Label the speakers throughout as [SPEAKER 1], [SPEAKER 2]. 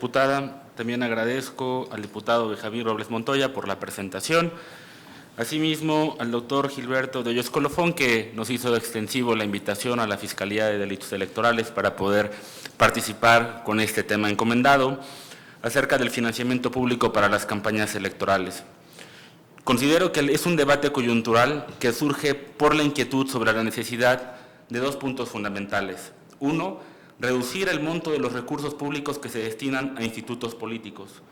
[SPEAKER 1] Diputada, también agradezco al diputado Benjamín Robles Montoya por la presentación. Asimismo, al doctor Gilberto de Hoyos Colofón, que nos hizo extensivo la invitación a la Fiscalía de Delitos Electorales para poder participar con este tema encomendado acerca del financiamiento público para las campañas electorales. Considero que es un debate coyuntural que surge por la inquietud sobre la necesidad de dos puntos fundamentales. Uno, reducir el monto de los recursos públicos que se destinan a institutos políticos.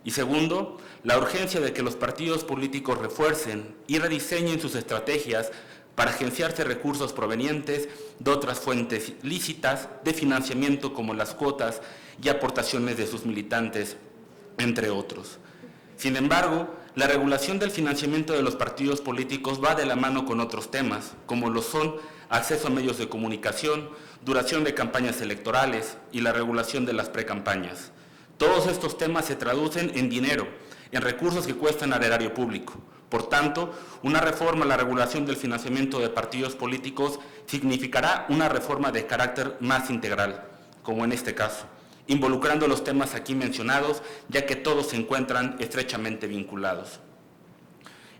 [SPEAKER 1] Y segundo, la urgencia de que los partidos políticos refuercen y rediseñen sus estrategias para agenciarse recursos provenientes de otras fuentes lícitas de financiamiento como las cuotas y aportaciones de sus militantes, entre otros. Sin embargo, la regulación del financiamiento de los partidos políticos va de la mano con otros temas, como lo son acceso a medios de comunicación, duración de campañas electorales y la regulación de las precampañas. Todos estos temas se traducen en dinero, en recursos que cuestan al erario público. Por tanto, una reforma a la regulación del financiamiento de partidos políticos significará una reforma de carácter más integral, como en este caso, involucrando los temas aquí mencionados, ya que todos se encuentran estrechamente vinculados.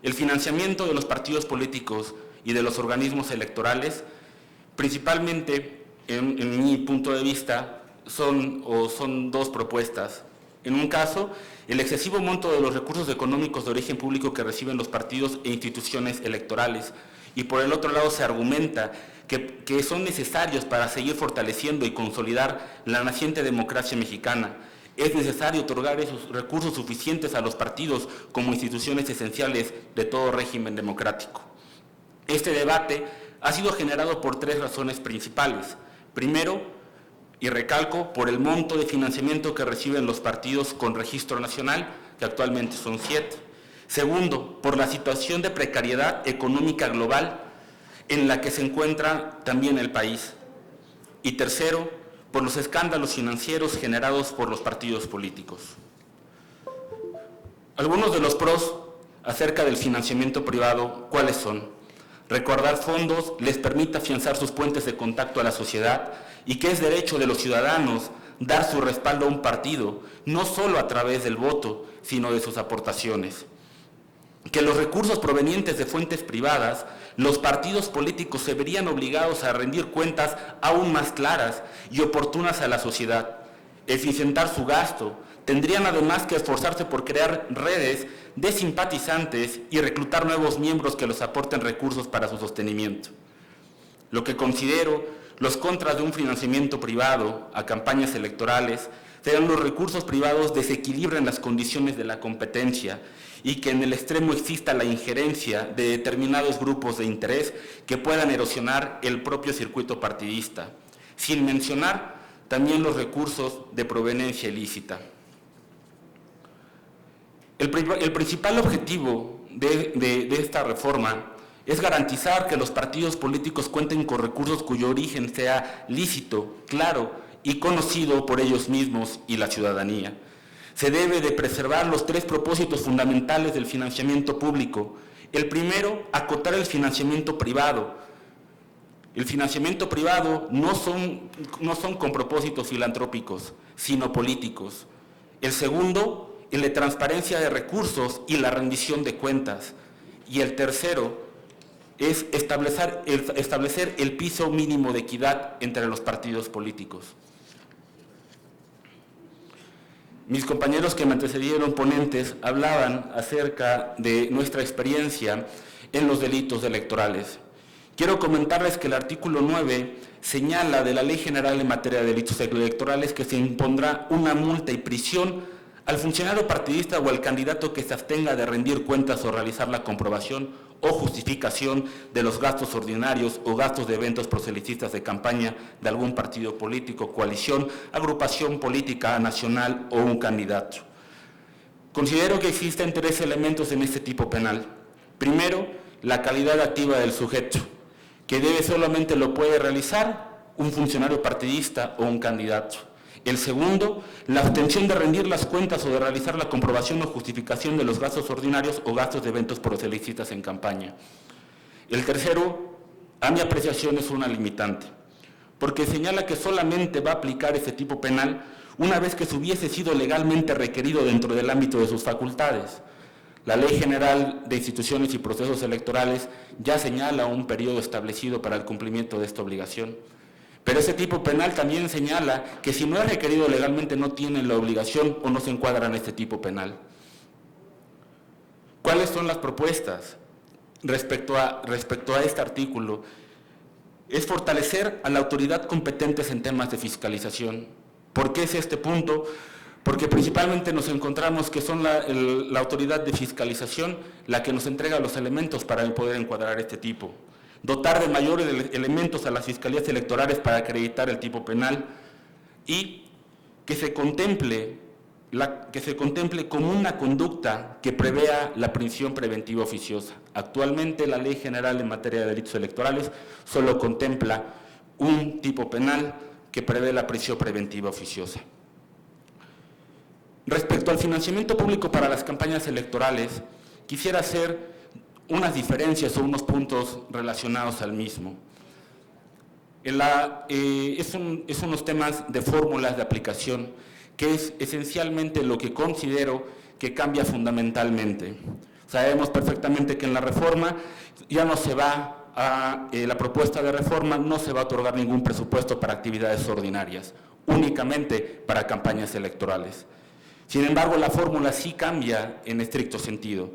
[SPEAKER 1] El financiamiento de los partidos políticos y de los organismos electorales, principalmente, en mi punto de vista, son dos propuestas. En un caso, el excesivo monto de los recursos económicos de origen público que reciben los partidos e instituciones electorales, y por el otro lado se argumenta que son necesarios para seguir fortaleciendo y consolidar la naciente democracia mexicana. Es necesario otorgar esos recursos suficientes a los partidos como instituciones esenciales de todo régimen democrático. Este debate ha sido generado por tres razones principales. Primero, y recalco, por el monto de financiamiento que reciben los partidos con registro nacional, que actualmente son 7. Segundo, por la situación de precariedad económica global en la que se encuentra también el país. Y tercero, por los escándalos financieros generados por los partidos políticos. Algunos de los pros acerca del financiamiento privado, ¿cuáles son? Recaudar fondos les permite afianzar sus puentes de contacto a la sociedad y que es derecho de los ciudadanos dar su respaldo a un partido, no solo a través del voto, sino de sus aportaciones. Que los recursos provenientes de fuentes privadas, los partidos políticos se verían obligados a rendir cuentas aún más claras y oportunas a la sociedad, eficientar su gasto. Tendrían además que esforzarse por crear redes de simpatizantes y reclutar nuevos miembros que les aporten recursos para su sostenimiento. Lo que considero los contras de un financiamiento privado a campañas electorales serán los recursos privados desequilibran las condiciones de la competencia y que en el extremo exista la injerencia de determinados grupos de interés que puedan erosionar el propio circuito partidista, sin mencionar también los recursos de proveniencia ilícita. El principal objetivo de esta reforma es garantizar que los partidos políticos cuenten con recursos cuyo origen sea lícito, claro y conocido por ellos mismos y la ciudadanía. Se debe de preservar los tres propósitos fundamentales del financiamiento público. El primero, acotar el financiamiento privado. El financiamiento privado no son con propósitos filantrópicos, sino políticos. El segundo, el de transparencia de recursos y la rendición de cuentas. Y el tercero es establecer el piso mínimo de equidad entre los partidos políticos. Mis compañeros que me antecedieron ponentes hablaban acerca de nuestra experiencia en los delitos electorales. Quiero comentarles que el artículo 9 señala de la Ley General en materia de delitos electorales que se impondrá una multa y prisión al funcionario partidista o al candidato que se abstenga de rendir cuentas o realizar la comprobación o justificación de los gastos ordinarios o gastos de eventos proselitistas de campaña de algún partido político, coalición, agrupación política nacional o un candidato. Considero que existen tres elementos en este tipo penal. Primero, la calidad activa del sujeto, que solamente lo puede realizar un funcionario partidista o un candidato. El segundo, la abstención de rendir las cuentas o de realizar la comprobación o justificación de los gastos ordinarios o gastos de eventos proselitistas en campaña. El tercero, a mi apreciación, es una limitante, porque señala que solamente va a aplicar este tipo penal una vez que se hubiese sido legalmente requerido dentro del ámbito de sus facultades. La Ley General de Instituciones y Procesos Electorales ya señala un periodo establecido para el cumplimiento de esta obligación. Pero ese tipo penal también señala que si no es requerido legalmente no tienen la obligación o no se encuadran en este tipo penal. ¿Cuáles son las propuestas respecto a este artículo? Es fortalecer a la autoridad competentes en temas de fiscalización. ¿Por qué es este punto? Porque principalmente nos encontramos que son la autoridad de fiscalización la que nos entrega los elementos para poder encuadrar este tipo. Dotar de mayores elementos a las fiscalías electorales para acreditar el tipo penal y que se contemple como una conducta que prevea la prisión preventiva oficiosa. Actualmente la Ley General en materia de delitos electorales solo contempla un tipo penal que prevé la prisión preventiva oficiosa. Respecto al financiamiento público para las campañas electorales, quisiera hacer unas diferencias o unos puntos relacionados al mismo. Es unos temas de fórmulas de aplicación, que es esencialmente lo que considero que cambia fundamentalmente. Sabemos perfectamente que en la reforma ya no se va la propuesta de reforma no se va a otorgar ningún presupuesto para actividades ordinarias, únicamente para campañas electorales. Sin embargo, la fórmula sí cambia en estricto sentido.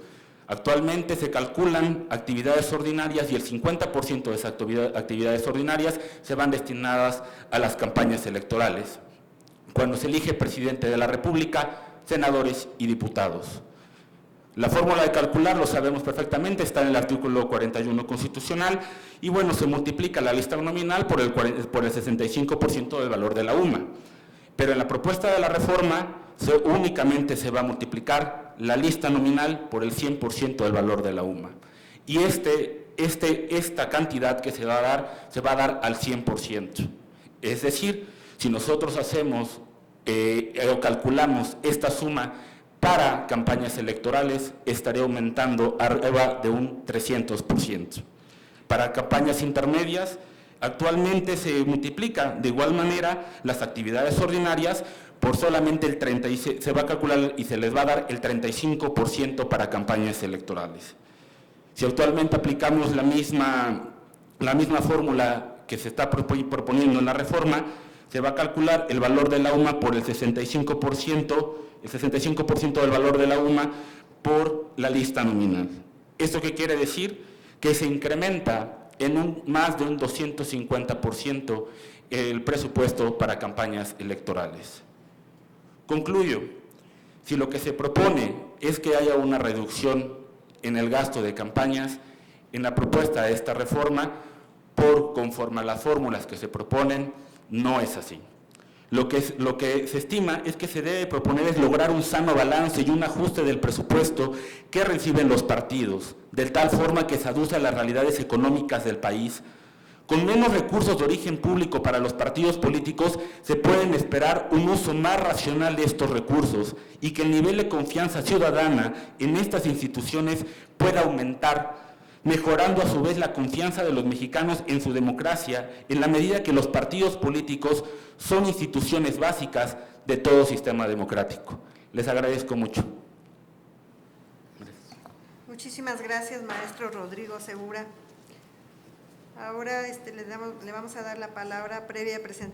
[SPEAKER 1] Actualmente se calculan actividades ordinarias y el 50% de esas actividades ordinarias se van destinadas a las campañas electorales, cuando se elige presidente de la República, senadores y diputados. La fórmula de calcular, lo sabemos perfectamente, está en el artículo 41 constitucional y bueno, se multiplica la lista nominal por el 65% del valor de la UMA. Pero en la propuesta de la reforma únicamente se va a multiplicar la lista nominal por el 100% del valor de la UMA. Y esta cantidad que se va a dar al 100%. Es decir, si nosotros hacemos o calculamos esta suma para campañas electorales, estaría aumentando arriba de un 300%. Para campañas intermedias, actualmente se multiplica de igual manera las actividades ordinarias por solamente el 36%, se va a calcular y se les va a dar el 35% para campañas electorales. Si actualmente aplicamos la misma fórmula que se está proponiendo en la reforma, se va a calcular el valor de la UMA por el 65% del valor de la UMA por la lista nominal. ¿Esto qué quiere decir? Que se incrementa en más de un 250% el presupuesto para campañas electorales. Concluyo, si lo que se propone es que haya una reducción en el gasto de campañas, en la propuesta de esta reforma, conforme a las fórmulas que se proponen, no es así. Lo que se estima es que se debe proponer es lograr un sano balance y un ajuste del presupuesto que reciben los partidos, de tal forma que se aduzca a las realidades económicas del país. Con menos recursos de origen público para los partidos políticos, se pueden esperar un uso más racional de estos recursos y que el nivel de confianza ciudadana en estas instituciones pueda aumentar, mejorando a su vez la confianza de los mexicanos en su democracia, en la medida que los partidos políticos son instituciones básicas de todo sistema democrático. Les agradezco mucho.
[SPEAKER 2] Muchísimas gracias, maestro Rodrigo Segura. Ahora le vamos a dar la palabra previa presentación